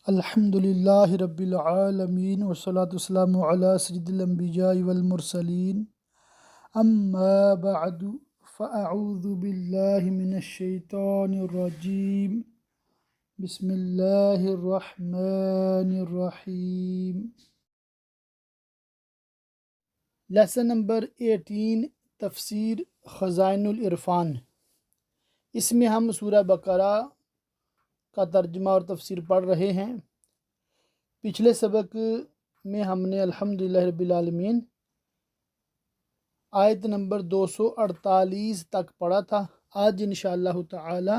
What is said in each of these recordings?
الحمد للہ رب العالمین والصلاة والسلام علی سید الانبیاء والمرسلین اما بعد فاعوذ باللہ من الشیطان الرجیم بسم اللہ الرحمن الرحیم۔ لیسن نمبر 18 تفسیر خزائن العرفان۔ اس میں ہم سورہ بقرہ کا ترجمہ اور تفسیر پڑھ رہے ہیں۔ پچھلے سبق میں ہم نے الحمدللہ رب العالمین آیت نمبر 248 تک پڑھا تھا۔ آج انشاءاللہ تعالی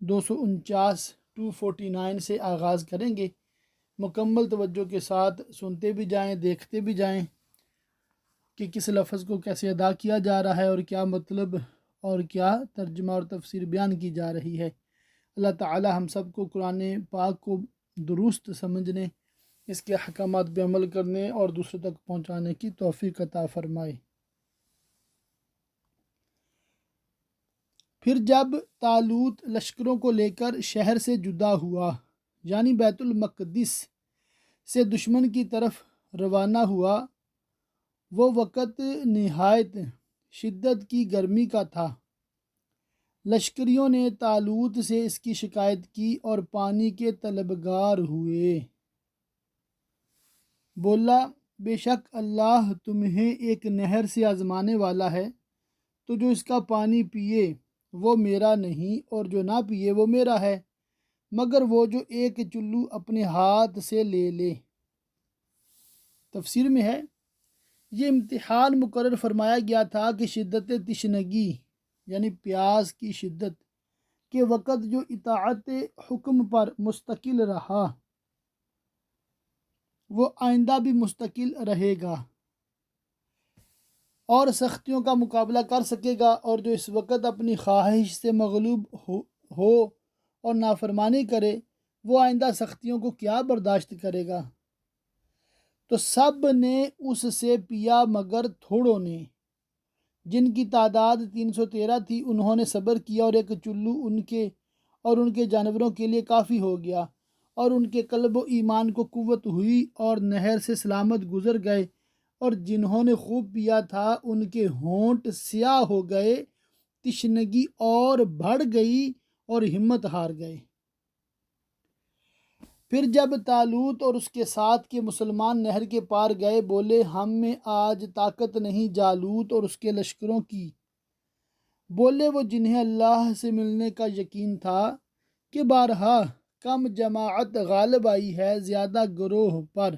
249 249 سے آغاز کریں گے۔ مکمل توجہ کے ساتھ سنتے بھی جائیں، دیکھتے بھی جائیں کہ کس لفظ کو کیسے ادا کیا جا رہا ہے اور کیا مطلب اور کیا ترجمہ اور تفسیر بیان کی جا رہی ہے۔ اللہ تعالی ہم سب کو قرآن پاک کو درست سمجھنے، اس کے احکامات پہ عمل کرنے اور دوسروں تک پہنچانے کی توفیق عطا فرمائے۔ پھر جب طالوت لشکروں کو لے کر شہر سے جدا ہوا، یعنی بیت المقدس سے دشمن کی طرف روانہ ہوا، وہ وقت نہایت شدت کی گرمی کا تھا۔ لشکریوں نے طالوت سے اس کی شکایت کی اور پانی کے طلبگار ہوئے۔ بولا، بے شک اللہ تمہیں ایک نہر سے آزمانے والا ہے، تو جو اس کا پانی پیے وہ میرا نہیں، اور جو نہ پیے وہ میرا ہے، مگر وہ جو ایک چلو اپنے ہاتھ سے لے لے۔ تفسیر میں ہے، یہ امتحان مقرر فرمایا گیا تھا کہ شدت تشنگی یعنی پیاس کی شدت کے وقت جو اطاعت حکم پر مستقل رہا وہ آئندہ بھی مستقل رہے گا اور سختیوں کا مقابلہ کر سکے گا، اور جو اس وقت اپنی خواہش سے مغلوب ہو اور نافرمانی کرے وہ آئندہ سختیوں کو کیا برداشت کرے گا۔ تو سب نے اس سے پیا مگر تھوڑوں نے، جن کی تعداد 313 تھی، انہوں نے صبر کیا، اور ایک چلو ان کے جانوروں کے لیے کافی ہو گیا، اور ان کے قلب و ایمان کو قوت ہوئی اور نہر سے سلامت گزر گئے، اور جنہوں نے خوب پیا تھا ان کے ہونٹ سیاہ ہو گئے، تشنگی اور بڑھ گئی اور ہمت ہار گئے۔ پھر جب طالوت اور اس کے ساتھ کے مسلمان نہر کے پار گئے، بولے، ہم میں آج طاقت نہیں جالوت اور اس کے لشکروں کی۔ بولے وہ جنہیں اللہ سے ملنے کا یقین تھا کہ بارہا کم جماعت غالب آئی ہے زیادہ گروہ پر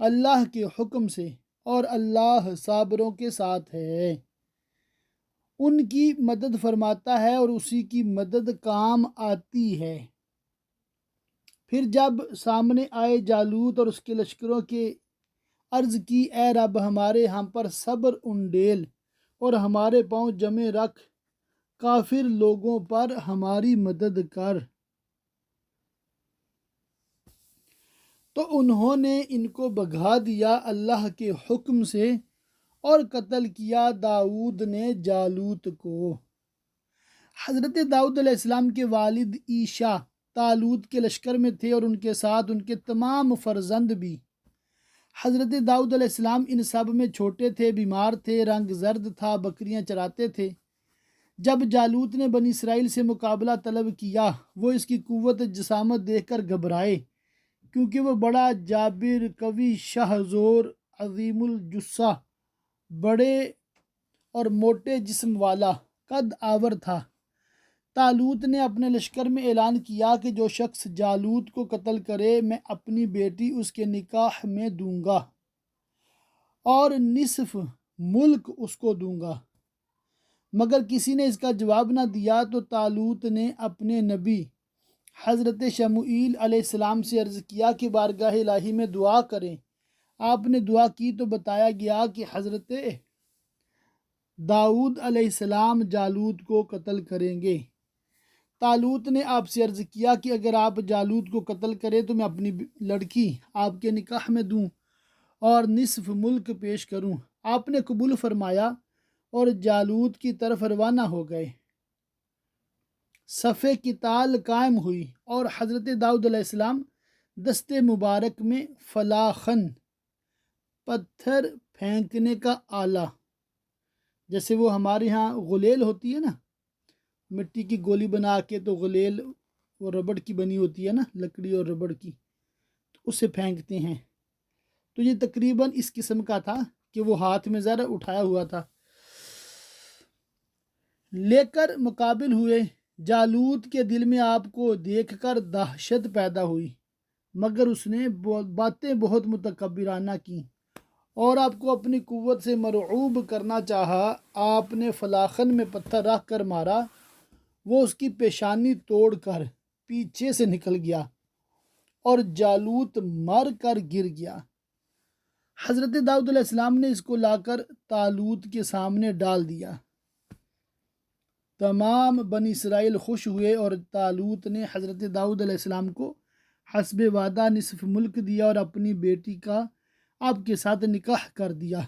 اللہ کے حکم سے، اور اللہ صابروں کے ساتھ ہے، ان کی مدد فرماتا ہے اور اسی کی مدد کام آتی ہے۔ پھر جب سامنے آئے جالوت اور اس کے لشکروں کے، عرض کی، اے رب ہمارے ہم پر صبر انڈیل اور ہمارے پاؤں جمے رکھ، کافر لوگوں پر ہماری مدد کر۔ تو انہوں نے ان کو بھگا دیا اللہ کے حکم سے اور قتل کیا داؤد نے جالوت کو۔ حضرت داؤد علیہ السلام کے والد عیشا طالوت کے لشکر میں تھے، اور ان کے ساتھ ان کے تمام فرزند بھی۔ حضرت داؤد علیہ السلام ان سب میں چھوٹے تھے، بیمار تھے، رنگ زرد تھا، بکریاں چراتے تھے۔ جب جالوت نے بنی اسرائیل سے مقابلہ طلب کیا، وہ اس کی قوت جسامت دیکھ کر گھبرائے، کیونکہ وہ بڑا جابر، قوی، شاہ زور، عظیم الجثہ، بڑے اور موٹے جسم والا، قد آور تھا۔ طالوت نے اپنے لشکر میں اعلان کیا کہ جو شخص جالوت کو قتل کرے میں اپنی بیٹی اس کے نکاح میں دوں گا اور نصف ملک اس کو دوں گا، مگر کسی نے اس کا جواب نہ دیا۔ تو طالوت نے اپنے نبی حضرت شموئیل علیہ السلام سے عرض کیا کہ بارگاہ الہی میں دعا کریں۔ آپ نے دعا کی تو بتایا گیا کہ حضرت داؤد علیہ السلام جالوت کو قتل کریں گے۔ طالوت نے آپ سے عرض کیا کہ اگر آپ جالوت کو قتل کریں تو میں اپنی لڑکی آپ کے نکاح میں دوں اور نصف ملک پیش کروں۔ آپ نے قبول فرمایا اور جالوت کی طرف روانہ ہو گئے۔ صف قتال قائم ہوئی اور حضرت داؤد علیہ السلام دست مبارک میں فلاخن پتھر پھینکنے کا آلہ، جیسے وہ ہمارے ہاں غلیل ہوتی ہے نا، مٹی کی گولی بنا کے، تو غلیل وہ ربڑ کی بنی ہوتی ہے نا، لکڑی اور ربڑ کی، تو اسے پھینکتے ہیں۔ تو یہ تقریباً اس قسم کا تھا کہ وہ ہاتھ میں ذرا اٹھایا ہوا تھا، لے کر مقابل ہوئے۔ جالوت کے دل میں آپ کو دیکھ کر دہشت پیدا ہوئی، مگر اس نے باتیں بہت متکبرانہ کی اور آپ کو اپنی قوت سے مرعوب کرنا چاہا۔ آپ نے فلاخن میں پتھر رکھ کر مارا، وہ اس کی پیشانی توڑ کر پیچھے سے نکل گیا اور جالوت مر کر گر گیا۔ حضرت داؤد علیہ السلام نے اس کو لا کر طالوت کے سامنے ڈال دیا۔ تمام بنی اسرائیل خوش ہوئے اور طالوت نے حضرت داؤد علیہ السلام کو حسب وعدہ نصف ملک دیا اور اپنی بیٹی کا آپ کے ساتھ نکاح کر دیا۔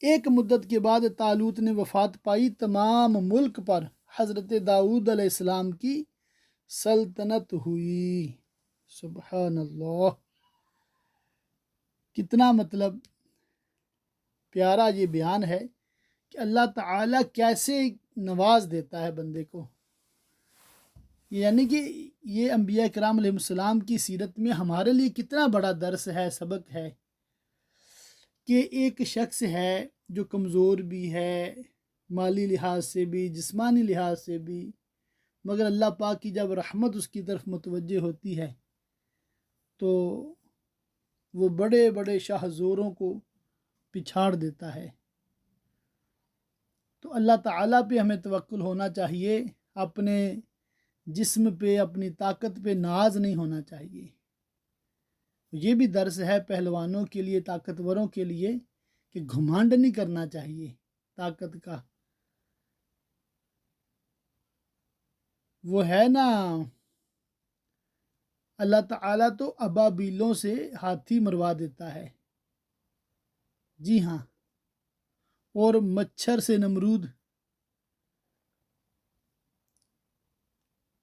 ایک مدت کے بعد طالوت نے وفات پائی۔ تمام ملک پر حضرت داؤد علیہ السلام کی سلطنت ہوئی۔ سبحان اللہ، کتنا مطلب پیارا یہ بیان ہے کہ اللہ تعالیٰ کیسے نواز دیتا ہے بندے کو۔ یعنی کہ یہ انبیاء کرام علیہ السلام کی سیرت میں ہمارے لیے کتنا بڑا درس ہے، سبق ہے، کہ ایک شخص ہے جو کمزور بھی ہے، مالی لحاظ سے بھی، جسمانی لحاظ سے بھی، مگر اللہ پاک کی جب رحمت اس کی طرف متوجہ ہوتی ہے تو وہ بڑے بڑے شاہ زوروں کو پچھاڑ دیتا ہے۔ تو اللہ تعالیٰ پہ ہمیں توکل ہونا چاہیے، اپنے جسم پہ، اپنی طاقت پہ ناز نہیں ہونا چاہیے۔ یہ بھی درس ہے پہلوانوں کے لیے، طاقتوروں کے لیے، کہ گھمانڈ نہیں کرنا چاہیے طاقت کا۔ وہ ہے نا، اللہ تعالیٰ تو ابابیلوں سے ہاتھی مروا دیتا ہے، جی ہاں، اور مچھر سے نمرود۔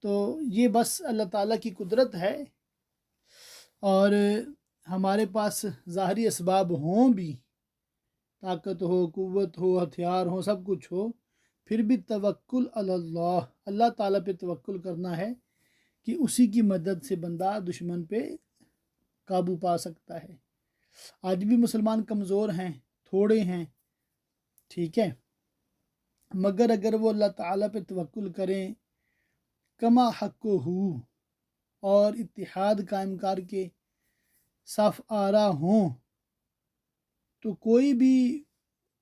تو یہ بس اللہ تعالیٰ کی قدرت ہے، اور ہمارے پاس ظاہری اسباب ہوں بھی، طاقت ہو، قوت ہو، ہتھیار ہو، سب کچھ ہو، پھر بھی توکل علی اللہ، اللہ تعالیٰ پہ توکل کرنا ہے کہ اسی کی مدد سے بندہ دشمن پہ قابو پا سکتا ہے۔ آج بھی مسلمان کمزور ہیں، تھوڑے ہیں، ٹھیک ہے، مگر اگر وہ اللہ تعالیٰ پہ توکل کریں کما حق ہو اور اتحاد قائم کر کے صف آرا ہوں، تو کوئی بھی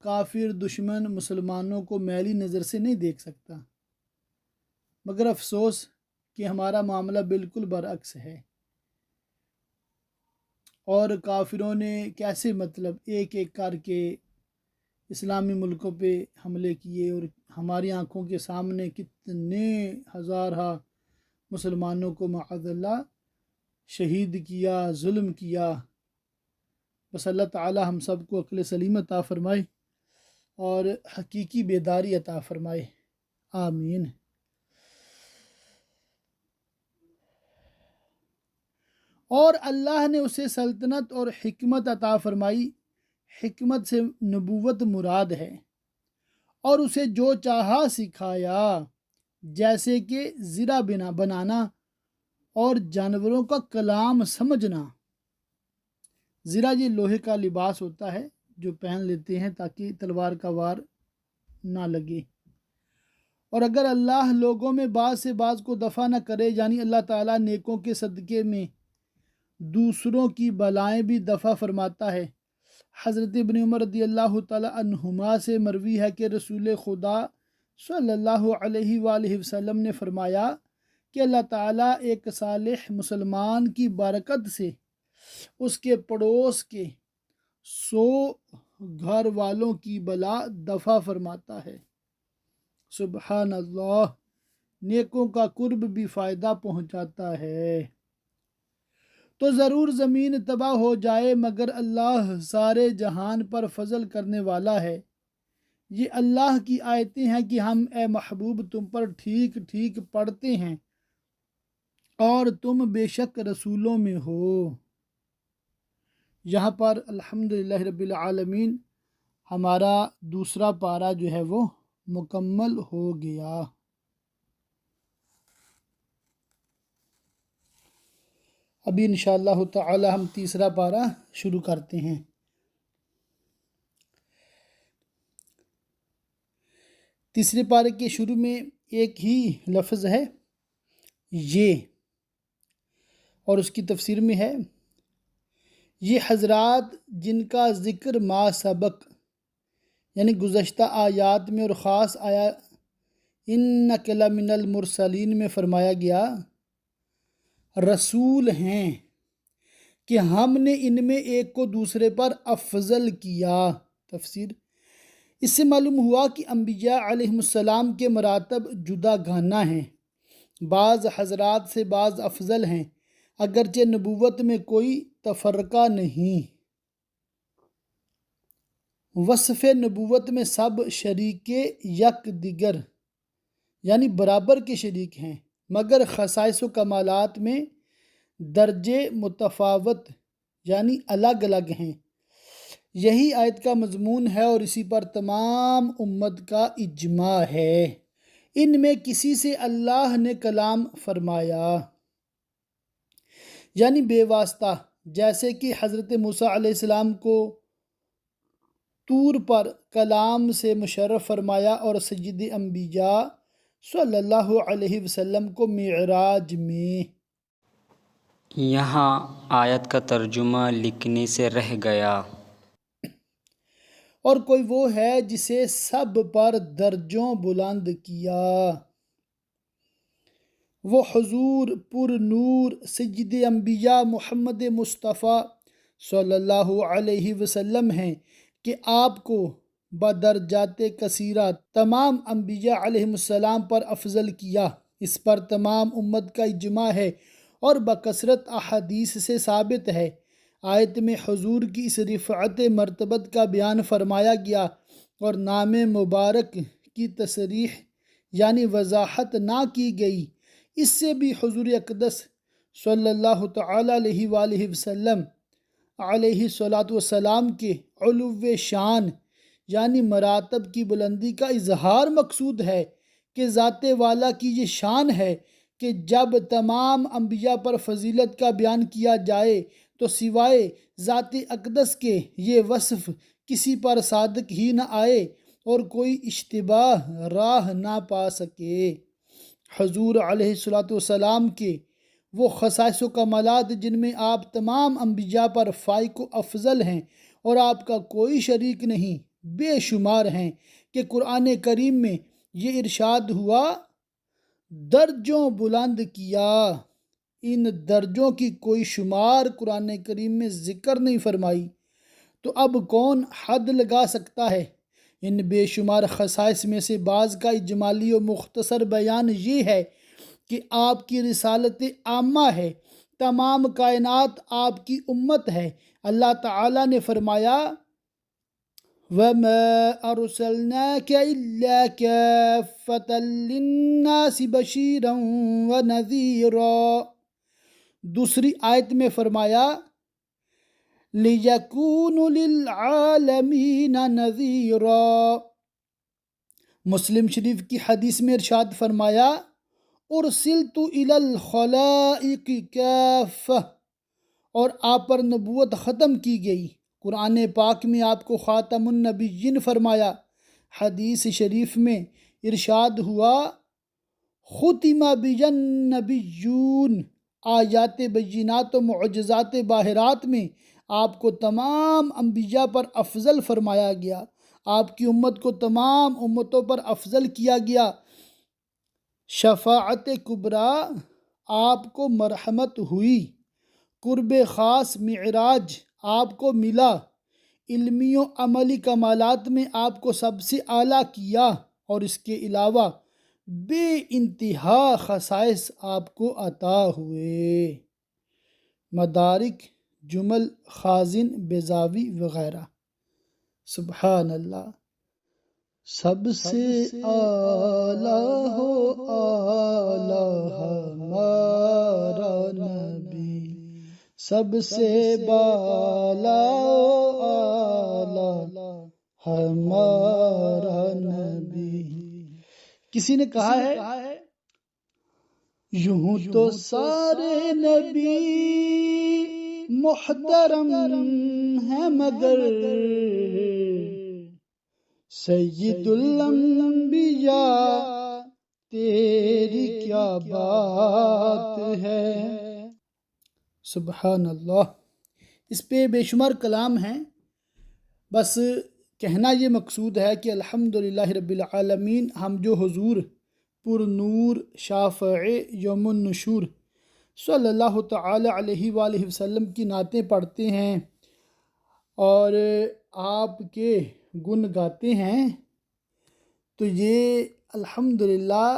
کافر دشمن مسلمانوں کو میلی نظر سے نہیں دیکھ سکتا۔ مگر افسوس کہ ہمارا معاملہ بالکل برعکس ہے، اور کافروں نے کیسے مطلب ایک ایک کر کے اسلامی ملکوں پہ حملے کیے، اور ہماری آنکھوں کے سامنے کتنے ہزارہ مسلمانوں کو معاذ اللہ شہید کیا، ظلم کیا۔ بس اللہ تعالی ہم سب کو عقل سلیم عطا فرمائے اور حقیقی بیداری عطا فرمائے، آمین۔ اور اللہ نے اسے سلطنت اور حکمت عطا فرمائی۔ حکمت سے نبوت مراد ہے، اور اسے جو چاہا سکھایا، جیسے کہ زرہ بنانا اور جانوروں کا کلام سمجھنا۔ زرہ یہ لوہے کا لباس ہوتا ہے جو پہن لیتے ہیں تاکہ تلوار کا وار نہ لگے۔ اور اگر اللہ لوگوں میں بعض سے بعض کو دفع نہ کرے، یعنی اللہ تعالیٰ نیکوں کے صدقے میں دوسروں کی بلائیں بھی دفع فرماتا ہے۔ حضرت ابن عمر رضی اللہ تعالیٰ عنہما سے مروی ہے کہ رسول خدا صلی اللہ علیہ وآلہ وسلم نے فرمایا کہ اللہ تعالیٰ ایک صالح مسلمان کی برکت سے اس کے پڑوس کے 100 گھر والوں کی بلا دفع فرماتا ہے۔ سبحان اللہ، نیکوں کا قرب بھی فائدہ پہنچاتا ہے۔ تو ضرور زمین تباہ ہو جائے، مگر اللہ سارے جہان پر فضل کرنے والا ہے۔ یہ اللہ کی آیتیں ہیں کہ ہم اے محبوب تم پر ٹھیک ٹھیک پڑھتے ہیں، اور تم بے شک رسولوں میں ہو۔ یہاں پر الحمدللہ رب العالمین ہمارا دوسرا پارہ جو ہے وہ مکمل ہو گیا۔ ابھی انشاءاللہ تعالی ہم تیسرا پارہ شروع کرتے ہیں۔ تیسرے پارے کے شروع میں ایک ہی لفظ ہے یہ، اور اس کی تفسیر میں ہے یہ حضرات جن کا ذکر ما سبق یعنی گزشتہ آیات میں اور خاص آیا انک لمن المرسلین میں فرمایا گیا رسول ہیں کہ ہم نے ان میں ایک کو دوسرے پر افضل کیا۔ تفسیر اس سے معلوم ہوا کہ انبیاء علیہ السلام کے مراتب جدا گانا ہیں، بعض حضرات سے بعض افضل ہیں، اگرچہ نبوت میں کوئی تفرقہ نہیں۔ وصف نبوت میں سب شریک یک دیگر یعنی برابر کے شریک ہیں، مگر خصائص و کمالات میں درجے متفاوت یعنی الگ الگ ہیں۔ یہی آیت کا مضمون ہے اور اسی پر تمام امت کا اجماع ہے۔ ان میں کسی سے اللہ نے کلام فرمایا یعنی بے واسطہ، جیسے کہ حضرت موسیٰ علیہ السلام کو طور پر کلام سے مشرف فرمایا اور سید انبیاء صلی اللہ علیہ وسلم کو معراج میں۔ یہاں آیت کا ترجمہ لکھنے سے رہ گیا۔ اور کوئی وہ ہے جسے سب پر درجوں بلند کیا، وہ حضور پر نور سید انبیاء محمد مصطفیٰ صلی اللہ علیہ وسلم ہیں کہ آپ کو بدرجات کثیرہ تمام انبیاء علیہ السلام پر افضل کیا۔ اس پر تمام امت کا اجماع ہے اور بکثرت احادیث سے ثابت ہے۔ آیت میں حضور کی اس رفعت مرتبت کا بیان فرمایا گیا اور نام مبارک کی تصریح یعنی وضاحت نہ کی گئی۔ اس سے بھی حضور اقدس صلی اللہ تعالی علیہ وآلہ وسلم علیہ الصلاۃ والسلام کے علو شان یعنی مراتب کی بلندی کا اظہار مقصود ہے کہ ذات والا کی یہ شان ہے کہ جب تمام انبیاء پر فضیلت کا بیان کیا جائے تو سوائے ذات اقدس کے یہ وصف کسی پر صادق ہی نہ آئے اور کوئی اشتباہ راہ نہ پا سکے۔ حضور علیہ الصلاۃ والسلام کے وہ خصائص و کمالات جن میں آپ تمام انبیاء پر فائق و افضل ہیں اور آپ کا کوئی شریک نہیں، بے شمار ہیں کہ قرآن کریم میں یہ ارشاد ہوا درجوں بلند کیا۔ ان درجوں کی کوئی شمار قرآن کریم میں ذکر نہیں فرمائی، تو اب کون حد لگا سکتا ہے؟ ان بے شمار خصائص میں سے بعض کا اجمالی و مختصر بیان یہ ہے کہ آپ کی رسالت عامہ ہے، تمام کائنات آپ کی امت ہے۔ اللہ تعالیٰ نے فرمایا وَمَا أَرْسَلْنَاكَ إِلَّا كَافَّةً لِلنَّاسِ بَشِيرًا وَنَذِيرًا۔ دوسری آیت میں فرمایا لِيَكُونَ لِلْعَالَمِينَ نَذِيرًا۔ مسلم شریف کی حدیث میں ارشاد فرمایا ارسلت الی الخلائق کافہ، اور آپ پر نبوت ختم کی گئی۔ قرآن پاک میں آپ کو خاتم النبیین فرمایا۔ حدیث شریف میں ارشاد ہوا ختم بی النبیون۔ آیات بینات و معجزات باہرات میں آپ کو تمام انبیاء پر افضل فرمایا گیا، آپ کی امت کو تمام امتوں پر افضل کیا گیا۔ شفاعت کبریٰ آپ کو مرحمت ہوئی، قرب خاص معراج آپ کو ملا، علمی و عملی کمالات میں آپ کو سب سے اعلیٰ کیا، اور اس کے علاوہ بے انتہا خصائص آپ کو عطا ہوئے۔ مدارک جمل خازن بیضاوی وغیرہ۔ سبحان اللہ۔ سب سے اعلیٰ ہو اعلیٰ ہمارا سب سے بالا و اعلی ہمارا نبی. کسی نے کہا ہے یوں تو سارے نبی محترم ہیں مگر سید الانبیاء تیری کیا بات ہے. سبحان اللہ. اس پہ بے شمار کلام ہیں، بس کہنا یہ مقصود ہے کہ الحمدللہ رب العالمین ہم جو حضور پر نور شافع یوم النشور صلی اللہ تعالی علیہ وآلہ وسلم کی نعتیں پڑھتے ہیں اور آپ کے گن گاتے ہیں، تو یہ الحمدللہ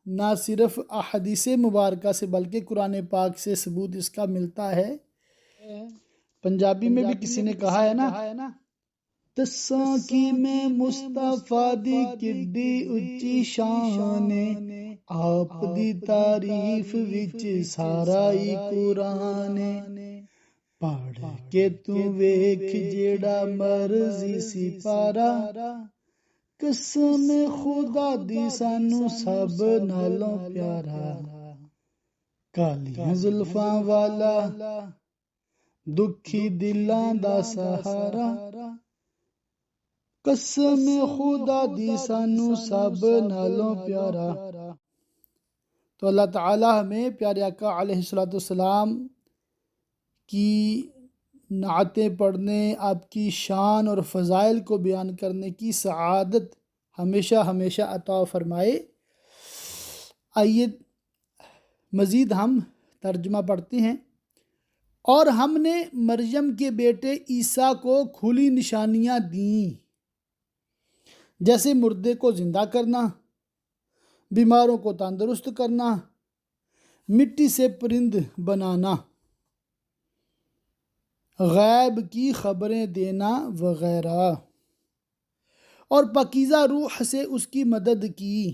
نہ صرف احادیث مبارکہ سے بلکہ قرآن پاک سے ثبوت اس کا ملتا ہے. پنجابی میں بھی کسی نے کہا ہے نا، تساں کی میں مصطفیٰ دی کڈی اچی شان، آپ دی تعریف وچ سارا ہی قرآن، پڑھ کے تو ویکھ جیڑا مرضی سپارا، قسم خدا دی سانو سب نالوں پیارا، کالیاں زلفاں والا دکھی دلاں دا سہارا، قسم خدا دی سانو سب نالوں پیارا. تو اللہ تعالی ہمیں پیارے آقا علیہ السلام کی نعتیں پڑھنے، آپ کی شان اور فضائل کو بیان کرنے کی سعادت ہمیشہ ہمیشہ عطا فرمائے. آئیے مزید ہم ترجمہ پڑھتے ہیں. اور ہم نے مریم کے بیٹے عیسیٰ کو کھلی نشانیاں دیں، جیسے مردے کو زندہ کرنا، بیماروں کو تندرست کرنا، مٹی سے پرند بنانا، غیب کی خبریں دینا وغیرہ، اور پاکیزہ روح سے اس کی مدد کی،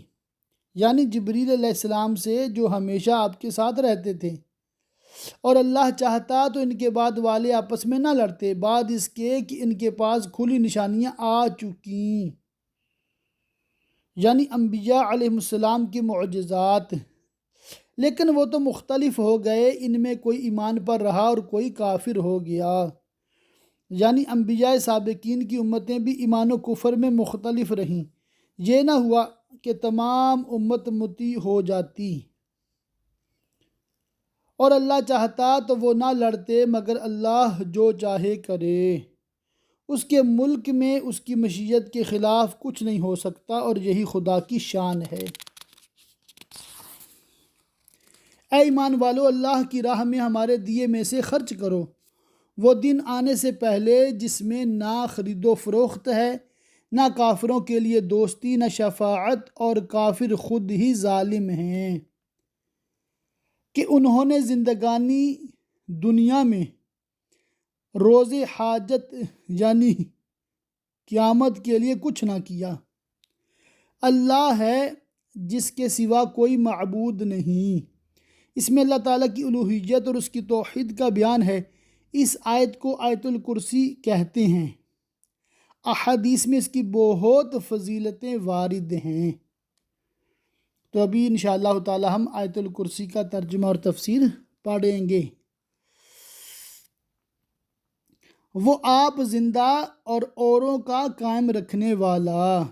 یعنی جبریل علیہ السلام سے جو ہمیشہ آپ کے ساتھ رہتے تھے. اور اللہ چاہتا تو ان کے بعد والے آپس میں نہ لڑتے، بعد اس کے کہ ان کے پاس کھلی نشانیاں آ چکیں، یعنی انبیاء علیہ السلام کی معجزات. لیکن وہ تو مختلف ہو گئے، ان میں کوئی ایمان پر رہا اور کوئی کافر ہو گیا. یعنی انبیاء سابقین کی امتیں بھی ایمان و کفر میں مختلف رہیں، یہ نہ ہوا کہ تمام امت مطیع ہو جاتی. اور اللہ چاہتا تو وہ نہ لڑتے، مگر اللہ جو چاہے کرے، اس کے ملک میں اس کی مشیت کے خلاف کچھ نہیں ہو سکتا، اور یہی خدا کی شان ہے. اے ایمان والو، اللہ کی راہ میں ہمارے دیے میں سے خرچ کرو، وہ دن آنے سے پہلے جس میں نہ خرید و فروخت ہے، نہ کافروں کے لیے دوستی، نہ شفاعت، اور کافر خود ہی ظالم ہیں. کہ انہوں نے زندگانی دنیا میں روز حاجت یعنی قیامت کے لیے کچھ نہ کیا. اللہ ہے جس کے سوا کوئی معبود نہیں. اس میں اللہ تعالیٰ کی الوہیت اور اس کی توحید کا بیان ہے. اس آیت کو آیت الکرسی کہتے ہیں. احادیث میں اس کی بہت فضیلتیں وارد ہیں. تو ابھی انشاءاللہ تعالی ہم آیت الکرسی کا ترجمہ اور تفسیر پڑھیں گے. وہ آپ زندہ اور اوروں کا قائم رکھنے والا،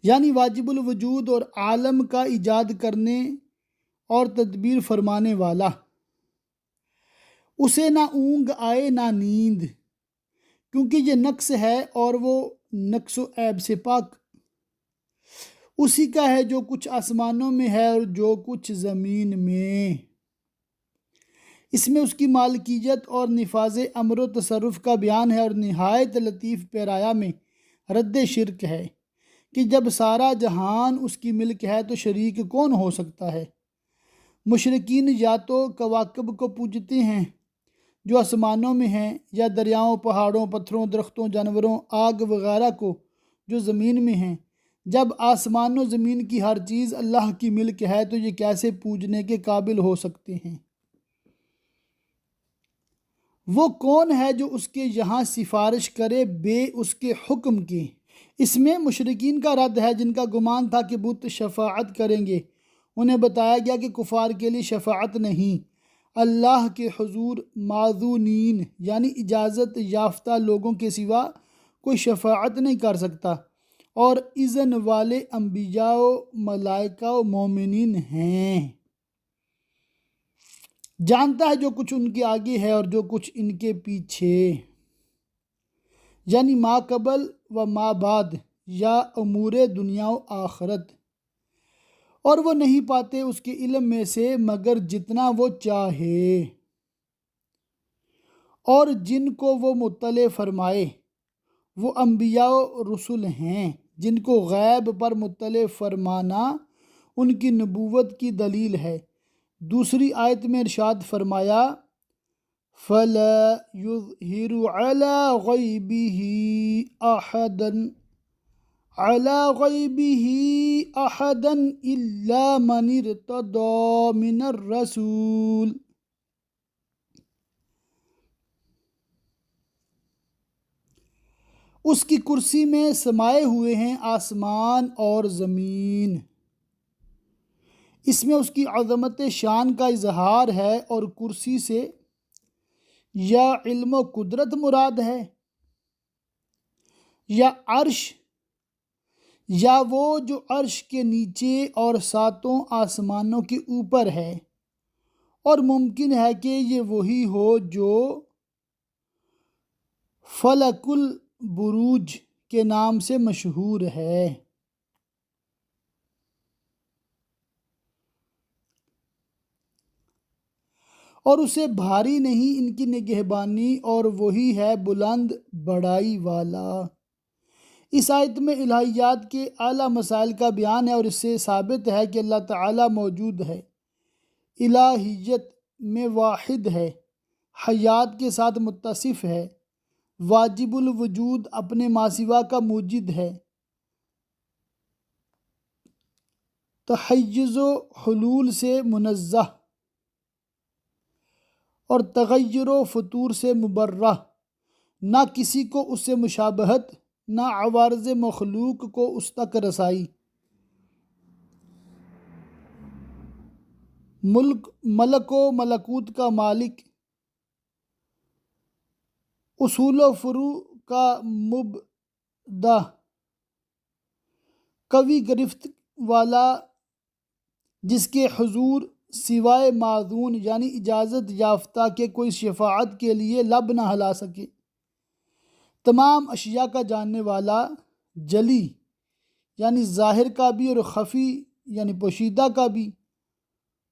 یعنی واجب الوجود اور عالم کا ایجاد کرنے اور تدبیر فرمانے والا. اسے نہ اونگ آئے نہ نیند، کیونکہ یہ نقص ہے اور وہ نقص و عیب سے پاک. اسی کا ہے جو کچھ آسمانوں میں ہے اور جو کچھ زمین میں. اس میں اس کی مالکیت اور نفاذ امر و تصرف کا بیان ہے، اور نہایت لطیف پیرایا میں رد شرک ہے کہ جب سارا جہان اس کی ملک ہے تو شریک کون ہو سکتا ہے. مشرکین یا تو کواکب کو پوجتے ہیں جو آسمانوں میں ہیں، یا دریاؤں، پہاڑوں، پتھروں، درختوں، جانوروں، آگ وغیرہ کو جو زمین میں ہیں، جب آسمان و زمین کی ہر چیز اللہ کی ملک ہے تو یہ کیسے پوجنے کے قابل ہو سکتے ہیں؟ وہ کون ہے جو اس کے یہاں سفارش کرے بے اس کے حکم کے؟ اس میں مشرکین کا رد ہے جن کا گمان تھا کہ بت شفاعت کریں گے۔ انہیں بتایا گیا کہ کفار کے لیے شفاعت نہیں، اللہ کے حضور معذونین یعنی اجازت یافتہ لوگوں کے سوا کوئی شفاعت نہیں کر سکتا، اور اذن والے انبیاء و ملائکہ و مومنین ہیں۔ جانتا ہے جو کچھ ان کے آگے ہے اور جو کچھ ان کے پیچھے، یعنی ما قبل و ما بعد یا امور دنیا و آخرت، اور وہ نہیں پاتے اس کے علم میں سے مگر جتنا وہ چاہے، اور جن کو وہ مطلع فرمائے وہ انبیاء و رسول ہیں، جن کو غیب پر مطلع فرمانا ان کی نبوت کی دلیل ہے۔ دوسری آیت میں ارشاد فرمایا فَلَا يُظْهِرُ عَلَى غَيْبِهِ أَحَدًا إِلَّا مَنِ ارْتَضَىٰ مِنَ الرَّسُولِ۔ اس کی کرسی میں سمائے ہوئے ہیں آسمان اور زمین۔ اس میں اس کی عظمت شان کا اظہار ہے، اور کرسی سے یا علم و قدرت مراد ہے، یا عرش، یا وہ جو عرش کے نیچے اور ساتوں آسمانوں کے اوپر ہے، اور ممکن ہے کہ یہ وہی ہو جو فلک البروج کے نام سے مشہور ہے۔ اور اسے بھاری نہیں ان کی نگہبانی، اور وہی ہے بلند بڑائی والا۔ اس آیت میں الہیات کے اعلیٰ مسائل کا بیان ہے، اور اس سے ثابت ہے کہ اللہ تعالیٰ موجود ہے، الہیت میں واحد ہے، حیات کے ساتھ متصف ہے، واجب الوجود اپنے ماسوا کا موجد ہے، تحیز و حلول سے منزہ، اور تغیر و فطور سے مبرہ، نہ کسی کو اس سے مشابہت، نہ عوارض مخلوق کو اس تک رسائی، ملک و ملکوت کا مالک، اصول و فروع کا مبدع، قوی گرفت والا جس کے حضور سوائے معذون یعنی اجازت یافتہ کے کوئی شفاعت کے لیے لب نہ ہلا سکے، تمام اشیاء کا جاننے والا، جلی یعنی ظاہر کا بھی اور خفی یعنی پوشیدہ کا بھی،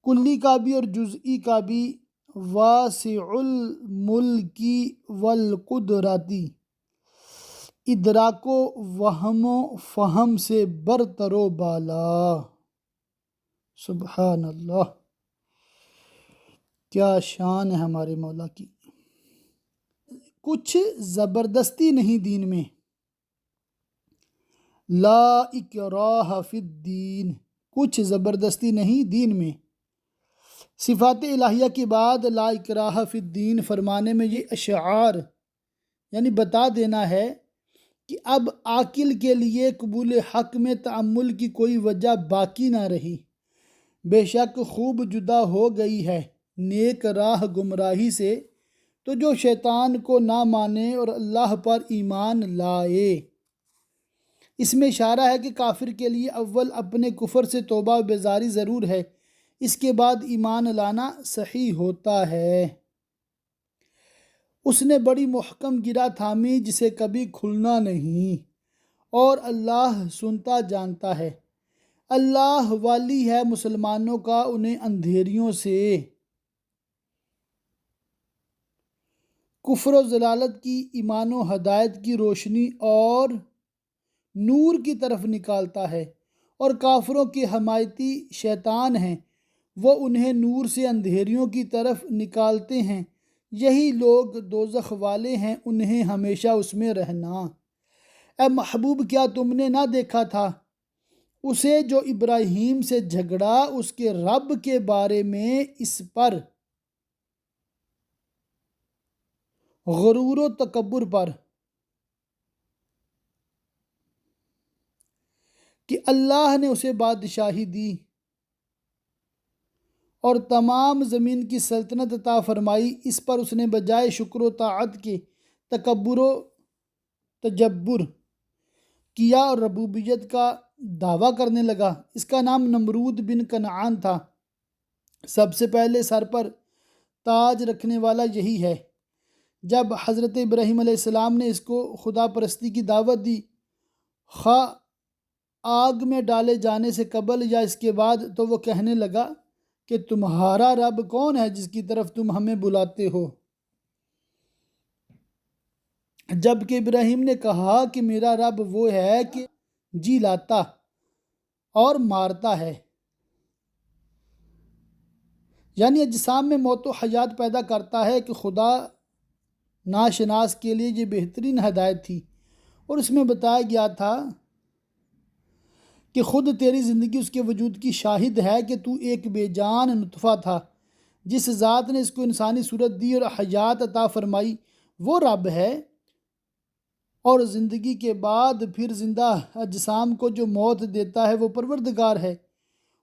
کلی کا بھی اور جزئی کا بھی، واسع الملکی والقدرتی، ادراک و وہم و فہم سے برتر و بالا۔ سبحان اللہ، کیا شان ہے ہمارے مولا کی۔ کچھ زبردستی نہیں دین میں، لا اکراہ فی الدین، کچھ زبردستی نہیں دین میں۔ صفات الہیہ کے بعد لا اکراہ فی الدین فرمانے میں یہ اشعار یعنی بتا دینا ہے کہ اب عاقل کے لیے قبول حق میں تأمل کی کوئی وجہ باقی نہ رہی، بے شک خوب جدا ہو گئی ہے نیک راہ گمراہی سے، تو جو شیطان کو نہ مانے اور اللہ پر ایمان لائے۔ اس میں اشارہ ہے کہ کافر کے لیے اول اپنے کفر سے توبہ و بیزاری ضرور ہے، اس کے بعد ایمان لانا صحیح ہوتا ہے۔ اس نے بڑی محکم گرہ تھامی جسے کبھی کھلنا نہیں، اور اللہ سنتا جانتا ہے۔ اللہ والی ہے مسلمانوں کا انہیں اندھیریوں سے، کفر و ضلالت کی ایمان و ہدایت کی روشنی اور نور کی طرف نکالتا ہے، اور کافروں کے حمایتی شیطان ہیں، وہ انہیں نور سے اندھیریوں کی طرف نکالتے ہیں، یہی لوگ دوزخ والے ہیں، انہیں ہمیشہ اس میں رہنا۔ اے محبوب، کیا تم نے نہ دیکھا تھا اسے جو ابراہیم سے جھگڑا اس کے رب کے بارے میں اس پر غرور و تکبر پر کہ اللہ نے اسے بادشاہی دی اور تمام زمین کی سلطنت عطا فرمائی، اس پر اس نے بجائے شکر و طاعت کے تکبر و تجبر کیا اور ربوبیت کا دعویٰ کرنے لگا۔ اس کا نام نمرود بن کنعان تھا۔ سب سے پہلے سر پر تاج رکھنے والا یہی ہے۔ جب حضرت ابراہیم علیہ السلام نے اس کو خدا پرستی کی دعوت دی، خواہ آگ میں ڈالے جانے سے قبل یا اس کے بعد، تو وہ کہنے لگا کہ تمہارا رب کون ہے جس کی طرف تم ہمیں بلاتے ہو؟ جب کہ ابراہیم نے کہا کہ میرا رب وہ ہے کہ جی لاتا اور مارتا ہے، یعنی اجسام میں موت و حیات پیدا کرتا ہے، کہ خدا ناشناس کے لیے یہ بہترین ہدایت تھی۔ اور اس میں بتایا گیا تھا کہ خود تیری زندگی اس کے وجود کی شاہد ہے کہ تو ایک بے جان نطفہ تھا۔ جس ذات نے اس کو انسانی صورت دی اور حیات عطا فرمائی وہ رب ہے، اور زندگی کے بعد پھر زندہ اجسام کو جو موت دیتا ہے وہ پروردگار ہے۔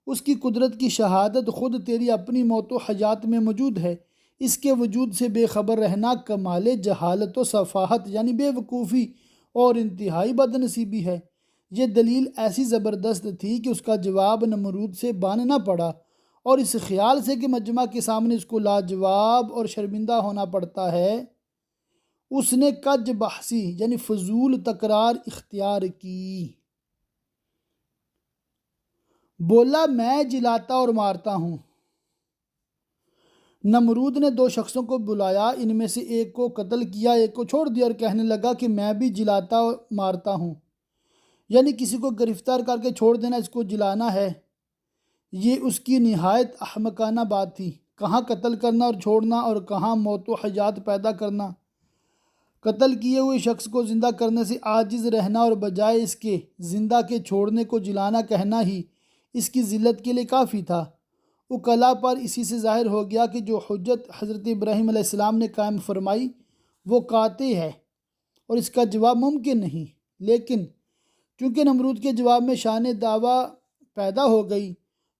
اس کی قدرت کی شہادت خود تیری اپنی موت و حیات میں موجود ہے۔ اس کے وجود سے بے خبر رہنا کمال جہالت و سفاہت یعنی بے وقوفی اور انتہائی بد نصیبی ہے۔ یہ دلیل ایسی زبردست تھی کہ اس کا جواب نمرود سے باننا پڑا، اور اس خیال سے کہ مجمع کے سامنے اس کو لاجواب اور شرمندہ ہونا پڑتا ہے، اس نے کج بحثی یعنی فضول تکرار اختیار کی۔ بولا میں جلاتا اور مارتا ہوں۔ نمرود نے 2 شخصوں کو بلایا، ان میں سے ایک کو قتل کیا، ایک کو چھوڑ دیا، اور کہنے لگا کہ میں بھی جلاتا اور مارتا ہوں، یعنی کسی کو گرفتار کر کے چھوڑ دینا، اس کو جلانا ہے۔ یہ اس کی نہایت احمقانہ بات تھی۔ کہاں قتل کرنا اور چھوڑنا، اور کہاں موت و حیات پیدا کرنا۔ قتل کیے ہوئے شخص کو زندہ کرنے سے عاجز رہنا اور بجائے اس کے زندہ کے چھوڑنے کو جلانا کہنا ہی اس کی ذلت کے لیے کافی تھا۔ وکلا پر اسی سے ظاہر ہو گیا کہ جو حجت حضرت ابراہیم علیہ السلام نے قائم فرمائی وہ قاطع ہے اور اس کا جواب ممکن نہیں، لیکن چونکہ نمرود کے جواب میں شان دعویٰ پیدا ہو گئی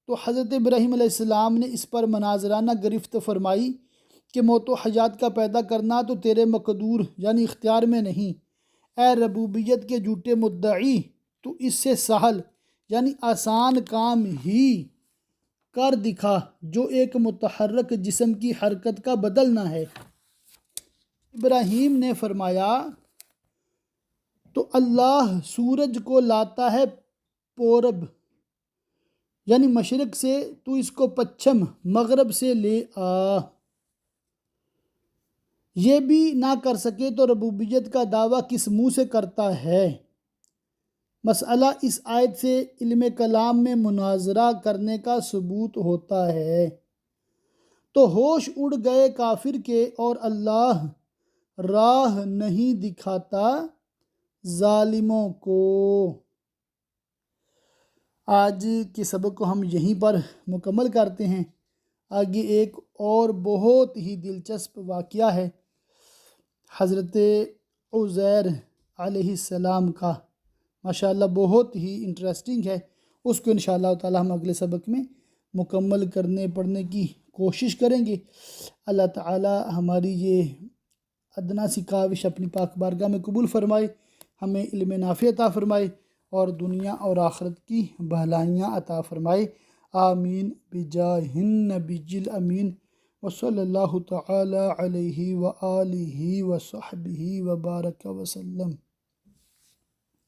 تو حضرت ابراہیم علیہ السلام نے اس پر مناظرانہ گرفت فرمائی کہ موت و حیات کا پیدا کرنا تو تیرے مقدور یعنی اختیار میں نہیں، اے ربوبیت کے جھوٹے مدعی، تو اس سے سہل یعنی آسان کام ہی کر دکھا جو ایک متحرک جسم کی حرکت کا بدلنا ہے۔ ابراہیم نے فرمایا تو اللہ سورج کو لاتا ہے پورب یعنی مشرق سے، تو اس کو پچھم مغرب سے لے آ۔ یہ بھی نہ کر سکے تو ربوبیت کا دعویٰ کس منہ سے کرتا ہے؟ مسئلہ اس آیت سے علم کلام میں مناظرہ کرنے کا ثبوت ہوتا ہے۔ تو ہوش اڑ گئے کافر کے، اور اللہ راہ نہیں دکھاتا ظالموں کو۔ آج کے سبق کو ہم یہیں پر مکمل کرتے ہیں۔ آگے ایک اور بہت ہی دلچسپ واقعہ ہے حضرت عزیر علیہ السلام کا، ماشاءاللہ بہت ہی انٹرسٹنگ ہے۔ اس کو انشاءاللہ تعالی ہم اگلے سبق میں مکمل کرنے پڑھنے کی کوشش کریں گے۔ اللہ تعالی ہماری یہ ادنا سی کاوش اپنی پاک بارگاہ میں قبول فرمائے، ہمیں علم نافع عطا فرمائے اور دنیا اور آخرت کی بھلائیاں عطا فرمائے۔ آمین بجاہ النبی الامین وصلی اللہ تعالی علیہ وآلہ وصحبہ وبارک وسلم۔